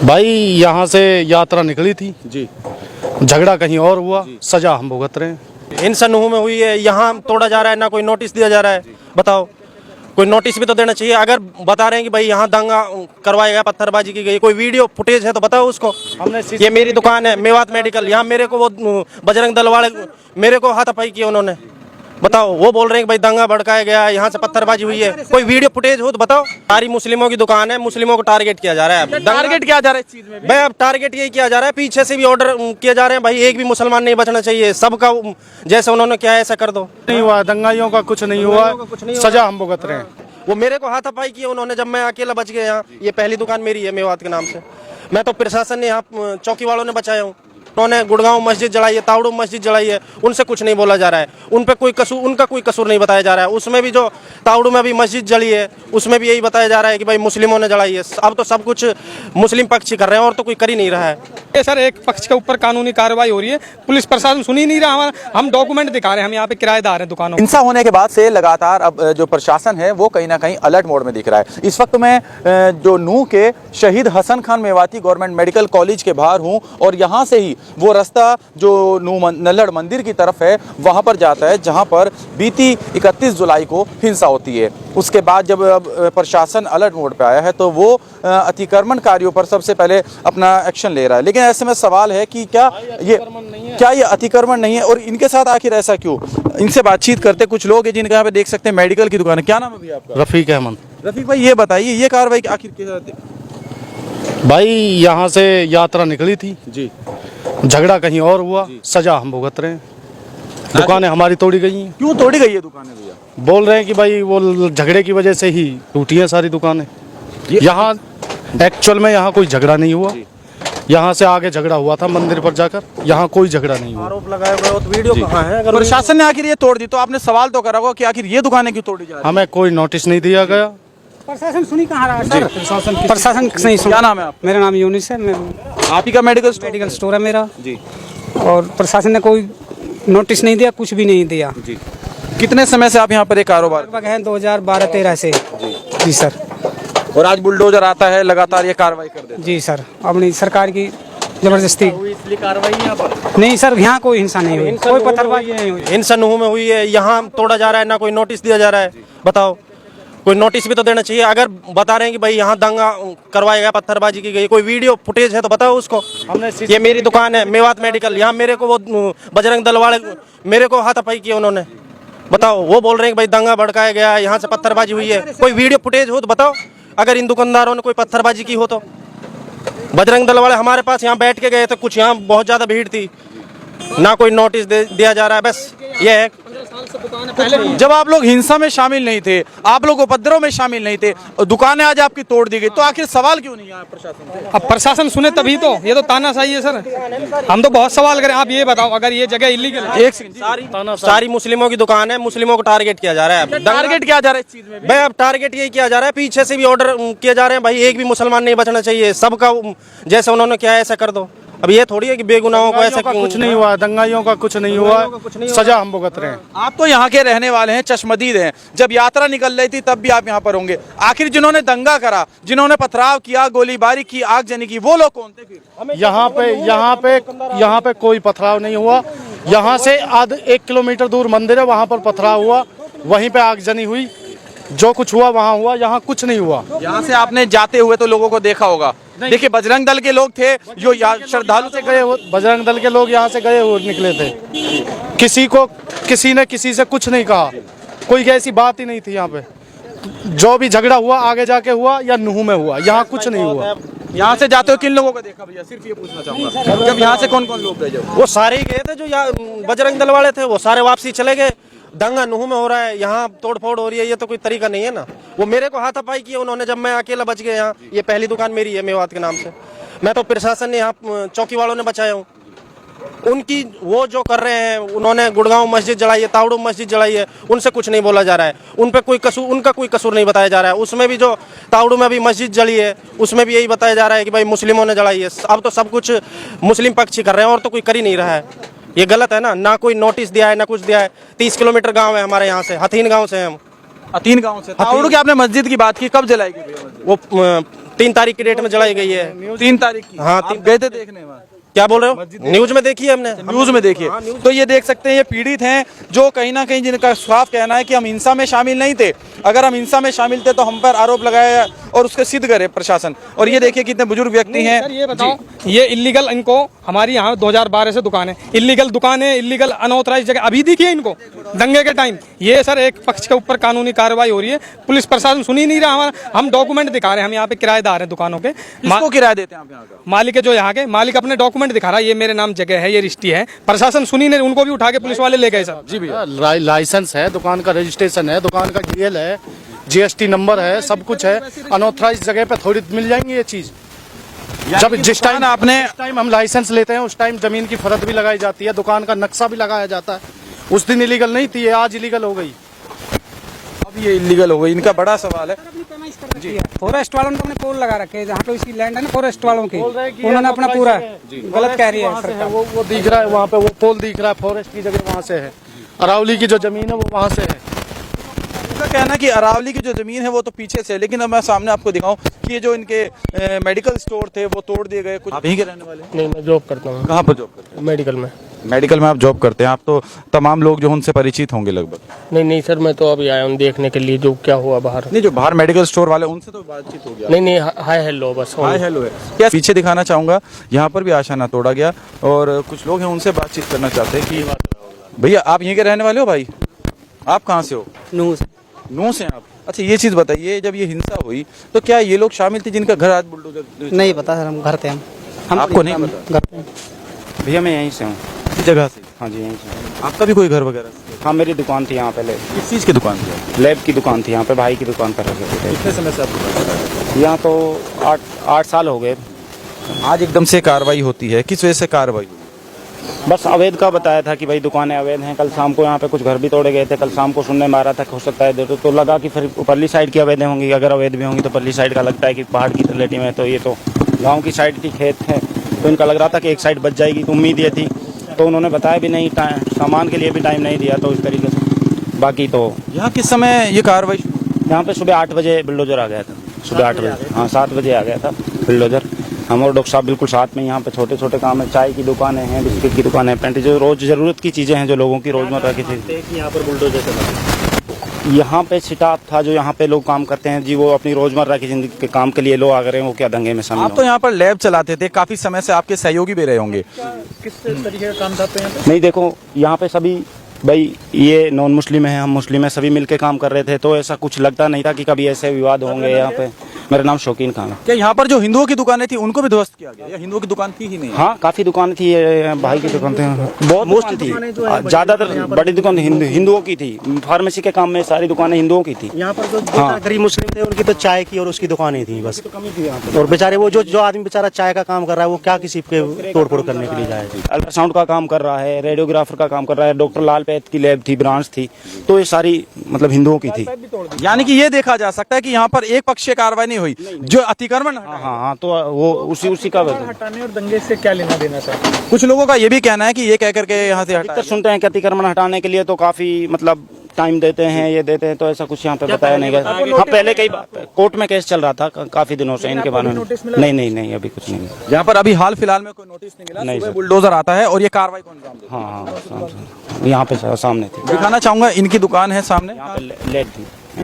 भाई यहाँ से यात्रा निकली थी जी, झगड़ा कहीं और हुआ, सजा हम भुगत रहे हैं। हिंसा नुहू में हुई है, यहाँ तोड़ा जा रहा है, ना कोई नोटिस दिया जा रहा है। बताओ, कोई नोटिस भी तो देना चाहिए। अगर बता रहे हैं कि भाई यहाँ दंगा करवाया गया, पत्थरबाजी की गई, कोई वीडियो फुटेज है तो बताओ उसको। ये मेरी दुकान है मेवात मेडिकल, यहाँ मेरे को वो बजरंग दल वाले मेरे को हाथापाई किया उन्होंने। बताओ, वो बोल रहे हैं कि भाई दंगा भड़काया गया, यहाँ से पत्थरबाजी हुई है, कोई वीडियो फुटेज हो तो बताओ। सारी मुस्लिमों की दुकान है, मुस्लिमों को टारगेट किया जा रहा है। टारगेट किया जा रहा है इस चीज में भी? भाई अब टारगेट यही किया जा रहा है, पीछे से भी ऑर्डर किए जा रहे हैं, भाई एक भी मुसलमान नहीं बचना चाहिए, सबका जैसे उन्होंने क्या ऐसा कर दो। नहीं हुआ, दंगाइयों का कुछ नहीं हुआ, सजा हम भुगत रहे हैं। वो मेरे को हाथापाई किया उन्होंने जब मैं अकेला बच गया यहाँ। ये पहली दुकान मेरी है मेवात के नाम से। मैं तो प्रशासन ने यहाँ चौकी वालों ने बचाया हूँ। उन्होंने गुड़गांव मस्जिद जलाई है, तावड़ू मस्जिद जलाई है, उनसे कुछ नहीं बोला जा रहा है। उन पे कोई कसूर, उनका कोई कसूर नहीं बताया जा रहा है। उसमें भी जो तावड़ू में भी मस्जिद जली है, उसमें भी यही बताया जा रहा है कि भाई मुस्लिमों ने जलाई है। अब तो सब कुछ मुस्लिम पक्ष ही कर रहे हैं और तो कोई कर ही नहीं रहा है। ये सर एक पक्ष के ऊपर कानूनी कार्रवाई हो रही है, पुलिस प्रशासन सुन ही नहीं रहा हमारा। हम डॉक्यूमेंट दिखा रहे हैं, हम यहाँ पे किराएदार हैं दुकानों। हिंसा होने के बाद से लगातार अब जो प्रशासन है वो कहीं ना कहीं अलर्ट मोड में दिख रहा है। इस वक्त मैं जो नूह के Shaheed Hasan Khan Mewati government medical college के बाहर हूँ और यहाँ से ही वो रास्ता जो नूह नल्लड़ मंदिर की तरफ है वहाँ पर जाता है, जहाँ पर बीती 31 जुलाई को हिंसा होती है। उसके बाद जब प्रशासन अलर्ट मोड पे आया है तो वो अतिक्रमणकारियों पर सबसे पहले अपना एक्शन ले रहा है। लेकिन ऐसे में सवाल है कि क्या ये अतिक्रमण नहीं है और इनके साथ आखिर ऐसा क्यों? इनसे बातचीत करते कुछ लोग हैं जिनका यहाँ पे देख सकते हैं मेडिकल की दुकान है। क्या नाम है भैया आपका? रफीक अहमद। रफीक भाई, ये बताइए ये कार्रवाई आखिर भाई यहाँ से यात्रा निकली थी जी, झगड़ा कहीं और हुआ, सजा हम भुगत रहे हैं। दुकानें हमारी तोड़ी गई हैं। क्यों तोड़ी गई है दुकानें भैया? बोल रहे हैं कि भाई वो झगड़े की वजह से ही टूटी हैं सारी दुकानें। यहाँ एक्चुअल में यहाँ कोई झगड़ा नहीं हुआ, यहाँ से आगे झगड़ा हुआ था मंदिर पर जाकर, यहाँ कोई झगड़ा नहीं हुआ। आरोप लगाया हुआ है, तो वीडियो कहाँ है? अगर प्रशासन ने आखिर ये तोड़ दी तो आपने सवाल तो करा होगा कि आखिर ये दुकानें क्यों तोड़ी जा रही हमें कोई नोटिस नहीं दिया गया। प्रशासन सुनी कहाँ रहा है सर? प्रशासन नहीं सुन। क्या नाम है आप? मेरा नाम यूनिस है। आप ही का मेडिकल स्टोर है मेरा जी। और प्रशासन ने कोई नोटिस नहीं दिया, कुछ भी नहीं दिया जी। कितने समय से आप यहाँ पर ये कारोबार? लगभग है 2012-13 से जी सर। और आज बुलडोजर आता है लगातार ये कार्रवाई कर देता है? जी सर, अपनी सरकार की जबरदस्ती। इसलिए कार्रवाई यहाँ पर नहीं सर, यहाँ कोई हिंसा नहीं हुई, कोई पत्थरबाजी नहीं हुई। हिंसा नुहू में हुई है, यहाँ तोड़ा जा रहा है, ना कोई नोटिस दिया जा रहा है। बताओ, कोई नोटिस भी तो देना चाहिए। अगर बता रहे हैं कि भाई यहाँ दंगा करवाया गया, पत्थरबाजी की गई, कोई वीडियो फुटेज है तो बताओ उसको। ये मेरी दुकान है मेवात मेडिकल, यहाँ मेरे को वो बजरंग दल वाले मेरे को हाथापाई किया उन्होंने। बताओ, वो बोल रहे हैं कि भाई दंगा भड़काया गया, यहाँ से पत्थरबाजी हुई है, कोई वीडियो फुटेज हो तो बताओ। अगर इन दुकानदारों ने कोई पत्थरबाजी की हो तो। बजरंग दल वाले हमारे पास यहाँ बैठ के गए थे, कुछ यहाँ बहुत ज़्यादा भीड़ थी, ना कोई नोटिस दिया जा रहा है। बस ये है। जब आप लोग हिंसा में शामिल नहीं थे, आप लोग उपद्रव में शामिल नहीं थे, दुकानें आज आपकी तोड़ दी गई, तो आखिर सवाल क्यों नहीं है प्रशासन से? अब प्रशासन सुने तभी तो, ये तो तानाशाही है सर। हम तो बहुत सवाल करें, आप ये बताओ अगर ये जगह इलीगल है। एक सेकंड, सारी मुस्लिमों की दुकान है, मुस्लिमों को टारगेट किया जा रहा है। टारगेट किया जा रहा है इस चीज में भी? भाई अब टारगेट यही किया जा रहा है, पीछे से भी ऑर्डर किए जा रहे हैं, भाई एक भी मुसलमान नहीं बचना चाहिए, सबका जैसे उन्होंने क्या ऐसा कर दो। अब ये थोड़ी है कि बेगुनाहों को ऐसा कुछ नहीं हुआ, दंगाइयों का कुछ नहीं हुआ, सजा हम भुगत रहे हैं। आप तो यहाँ के रहने वाले हैं, चश्मदीद हैं, जब यात्रा निकल रही थी तब भी आप यहाँ पर होंगे। आखिर जिन्होंने दंगा करा, जिन्होंने पथराव किया, गोलीबारी की, आगजनी की, वो लोग कौन थे फिर? यहाँ पे कोई पथराव नहीं हुआ। यहाँ से आध 1 किलोमीटर दूर मंदिर है, वहाँ पर पथराव हुआ, वहीं पे आगजनी हुई, जो कुछ हुआ वहाँ हुआ, यहाँ कुछ नहीं हुआ। यहाँ से आपने जाते हुए तो लोगों को देखा होगा, देखिए बजरंग दल के लोग थे जो श्रद्धालु से गए, बजरंग दल के लोग यहाँ से गए हुए निकले थे। किसी ने किसी से कुछ नहीं कहा, कोई ऐसी बात ही नहीं थी। यहाँ पे जो भी झगड़ा हुआ आगे जाके हुआ या नूह में हुआ, यहाँ कुछ नहीं हुआ। यहाँ से जाते हो किन लोगों को देखा भैया? सिर्फ ये पूछना चाहूंगा, जब यहाँ से कौन कौन लोग गए? वो सारे ही गए थे जो यहाँ बजरंग दल वाले थे, वो सारे वापसी चले गए। दंगा नूह में हो रहा है, यहाँ तोड़फोड़ हो रही है, ये तो कोई तरीका नहीं है ना। वो मेरे को हाथापाई किया उन्होंने जब मैं अकेला बच गया यहाँ। ये पहली दुकान मेरी है मेवात के नाम से। मैं तो प्रशासन ने यहाँ चौकी वालों ने बचाया हूँ। उनकी वो जो कर रहे हैं, उन्होंने गुड़गांव मस्जिद जलाई है, तावड़ू मस्जिद जलाई है, उनसे कुछ नहीं बोला जा रहा है। उन पे कोई कसूर, उनका कोई कसूर नहीं बताया जा रहा है। उसमें भी जो तावड़ू में भी मस्जिद जली है, उसमें भी यही बताया जा रहा है कि भाई मुस्लिमों ने जलाई है। अब तो सब कुछ मुस्लिम पक्ष ही कर रहे हैं और तो कोई कर ही नहीं रहा है। ये गलत है ना। ना कोई नोटिस दिया है, ना कुछ दिया है। 30 किलोमीटर गाँव है हमारे यहाँ से, हथीन गाँव से हम। हथीन गाँव से? तावड़ू की आपने मस्जिद की बात की, कब जलाई गई? वो 3 तारीख की डेट में जलाई गई है। 3 तारीख की? हाँ, आप गए थे देखने वहाँ? क्या बोल रहे हो? न्यूज में देखी है हमने। न्यूज में देखिए। तो ये देख सकते हैं, ये पीड़ित हैं जो कहीं ना कहीं जिनका साफ कहना है कि हम हिंसा में शामिल नहीं थे। अगर हम हिंसा में शामिल थे तो हम पर आरोप लगाया और उसके सिद्ध करे प्रशासन। और ये देखिए कितने बुजुर्ग व्यक्ति हैं। सर ये बताओ, ये इलीगल इनको हमारी यहाँ 2012 से दुकान है, इलीगल दुकान है, इलीगल अनऑथराइज जगह अभी दिखी है इनको दंगे के टाइम। ये सर एक पक्ष के ऊपर कानूनी कार्रवाई हो रही है, पुलिस प्रशासन सुन ही नहीं रहा हमारा। हम डॉक्यूमेंट दिखा रहे हैं, हम यहाँ पे किराएदार हैं दुकानों के। किसको किराया देते हैं आप यहाँ का? मालिक है जो यहाँ के, मालिक अपने डॉक्यूमेंट दिखा रहा है, ये मेरे नाम जगह है, ये रिश्ती है। प्रशासन सुनी नहीं, उनको भी उठा के पुलिस वाले ले गए सर। जी भैया। लाइसेंस है, दुकान का रजिस्ट्रेशन है, दुकान का डीएल है, जीएसटी नंबर है, सब कुछ है। अनऑथराइज जगह पे थोड़ी मिल जाएंगी ये चीज। जब जिस टाइम हम लाइसेंस लेते हैं उस टाइम जमीन की फरद भी लगाई जाती है, दुकान का नक्शा भी लगाया जाता है। उस दिन इलीगल नहीं थी, आज इलीगल हो गई। अब ये इलीगल हो गई, इनका बड़ा सवाल है। फॉरेस्ट वालों ने अपने पोल लगा रखे हैं, जहाँ पे उसकी लैंड है ना फॉरेस्ट वालों की, उन्होंने अपना पूरा गलत कह रही है सरकार। वो दिख रहा है वहाँ पे, वो पोल दिख रहा है, फॉरेस्ट की जगह वहाँ से है। अरावली की जो जमीन है वो वहाँ से है। उनका कहना कि अरावली की जो जमीन है वो तो पीछे से है, लेकिन अब मैं सामने आपको दिखाऊं कि ये जो इनके मेडिकल स्टोर थे वो तोड़ दिए गए। कुछ आप यहीं के रहने वाले? नहीं, मैं जॉब करता हूँ कहाँ पर जॉब करते हैं? मेडिकल में। मेडिकल में आप जॉब करते हैं? आप तो तमाम लोग जो उनसे परिचित होंगे लगभग। नहीं नहीं सर, मैं तो अभी आया हूँ देखने के लिए जो क्या हुआ बाहर। नहीं, जो बाहर मेडिकल स्टोर वाले उनसे तो बातचीत हो गया? नहीं नहीं, हाय हेलो बस। हाय हेलो है क्या? पीछे दिखाना चाहूंगा, यहाँ पर भी आशाना तोड़ा गया और कुछ लोग हैं उनसे बातचीत करना चाहते हैं कि भैया आप यहीं के रहने वाले हो? भाई आप कहाँ से हो? नूह से। नूह से आप? अच्छा, ये चीज बताइए, जब ये हिंसा हुई तो क्या ये लोग शामिल थे जिनका घर आज बुलडोजर? नहीं पता सर, हम घर थे। हम आपको नहीं पता? घर पे। भैया मैं यहीं से हूँ। इसी जगह से? हाँ जी, यहीं से। आपका भी कोई घर वगैरह? हाँ, मेरी दुकान थी यहाँ पहले। किस चीज़ की दुकान थी? लैब की दुकान थी यहाँ पे, भाई की दुकान पर रखे थे। कितने समय से आपको? यहाँ तो 8 साल हो गए। आज एकदम से कार्रवाई होती है, किस वजह से कार्रवाई हुई? बस अवैध का बताया था कि भाई दुकानें अवैध हैं। कल शाम को यहाँ पे कुछ घर भी तोड़े गए थे। कल शाम को सुनने में आ रहा था कि हो सकता है तो लगा कि फिर परली साइड की अवैध होंगी। अगर अवैध भी होंगी तो परली साइड का लगता है कि पहाड़ की तलहटी में, तो ये तो गाँव की साइड थी, खेत है, तो इनका लग रहा था कि एक साइड बच जाएगी, तो उम्मीद ये थी। तो उन्होंने बताया भी नहीं, सामान के लिए भी टाइम नहीं दिया, तो इस तरीके से। बाकी तो यहाँ किस समय ये कार्रवाई? यहाँ पे सुबह 8 बजे बुलडोजर आ गया था। सुबह 8 बजे, हाँ 7 बजे आ गया था बुलडोजर। हम और डॉक्टर साहब बिल्कुल साथ में। यहाँ पे छोटे छोटे काम है, चाय की दुकानें हैं, बिस्किट की दुकान है, पेंट, जो रोज ज़रूरत की चीज़ें हैं, जो लोगों की रोजमर्रा की चीज़। यहाँ पर बुलडोजर चला, यहाँ पे स्टाफ था जो यहाँ पे लोग काम करते हैं जी, वो अपनी रोजमर्रा की जिंदगी के काम के लिए लोग आ गए हैं, वो क्या दंगे में शामिल आप तो यहाँ पर लैब चलाते थे, काफी समय से आपके सहयोगी भी रहे होंगे। किस तरीके का काम था यहाँ पे? नहीं, देखो यहाँ पे सभी भाई ये नॉन मुस्लिम है, हम मुस्लिम है, सभी मिलके काम कर रहे थे, तो ऐसा कुछ लगता नहीं था कि कभी ऐसे विवाद होंगे यहाँ पे। मेरा नाम शौकीन खान है। क्या यहाँ पर जो हिंदुओं की दुकानें थी उनको भी ध्वस्त किया गया या हिंदुओं की दुकान थी ही नहीं? हाँ, काफी दुकान थी, ये भाई की दुकान थी, बहुत मोस्ट थी, ज्यादातर बड़ी दुकान हिंदुओं की थी। फार्मेसी के काम में सारी दुकानें हिंदुओं की थी। यहाँ पर जो गरीब मुस्लिम थे उनकी तो चाय की और उसकी दुकानें थी बस। और बेचारे वो जो आदमी बेचारा चाय का काम कर रहा है, वो क्या किसी के तोड़ फोड़ करने के लिए जाए? अल्ट्रासाउंड का काम कर रहा है, रेडियोग्राफर का काम कर रहा है, डॉक्टर लाल पैथ की लैब थी, ब्रांच थी, तो ये सारी मतलब हिंदुओं की थी। यानी कि ये देखा जा सकता है कि यहाँ पर एक पक्षीय कार्रवाई नहीं हुई, जो अतिक्रमण हाँ, तो वो उसी का हटाने और दंगे से क्या लेना देना सर? कुछ लोगों का ये भी कहना है कि ये कह करके यहाँ से हटा। सुनते हैं कि अतिक्रमण हटाने के लिए तो काफी मतलब टाइम देते हैं, ये देते हैं, तो ऐसा कुछ यहाँ पे बताया नहीं गया। हाँ, पहले कई कोर्ट में केस चल रहा था काफी दिनों से इनके बारे में। नहीं, अभी कुछ नहीं। यहाँ पर अभी हाल फिलहाल में कोई नोटिस नहीं मिला? नहीं, सुबह बुलडोजर आता है और ये कार्रवाई कौन अंजाम देता है? हाँ, यहाँ पे सामने थी। दिखाना चाहूंगा, इनकी दुकान है सामने, लेट थी।